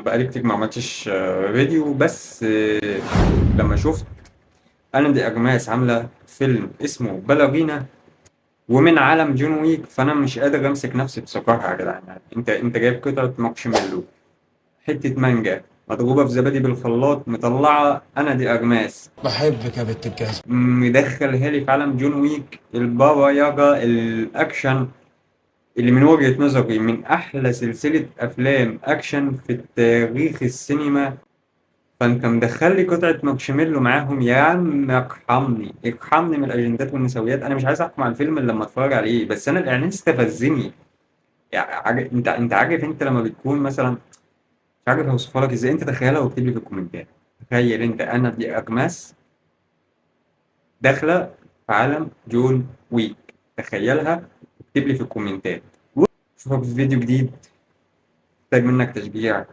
بقالي كتير ما عملتش فيديو، بس لما شفت انا دي اجماس عامله فيلم اسمه باليرينا ومن عالم جون ويك، فانا مش قادر امسك نفسي بسكرها يا جدعان. يعني انت جايب قطعه مارشميلو، حته مانجا مضروبه في زبادي بالخلاط، مطلعه انا دي اجماس، بحبك يا بنت الجزم. مدخلها لي في عالم جون ويك، البابا ياجا، الاكشن اللي من وجهة نظري من أحلى سلسلة أفلام أكشن في تاريخ السينما. فأنت مدخل لي قطعة مارشميلو معاهم، يا عم اقحمني اقحمني من الأجندات والنسويات. أنا مش عايز أحكم على الفيلم إلا لما أتفرج عليه، بس أنا الإعلان استفزني. يعني أنت عارف، أنت لما بتكون مثلا مش عارف أوصفها لك إزاي، أنت تخيلها واكتب لي في الكومنتات. تخيل أنت أنا دي أجماس داخلة في عالم جون ويك، تخيلها واكتب لي في الكومنتات. أشوفك في فيديو جديد، محتاج منك تشجيع.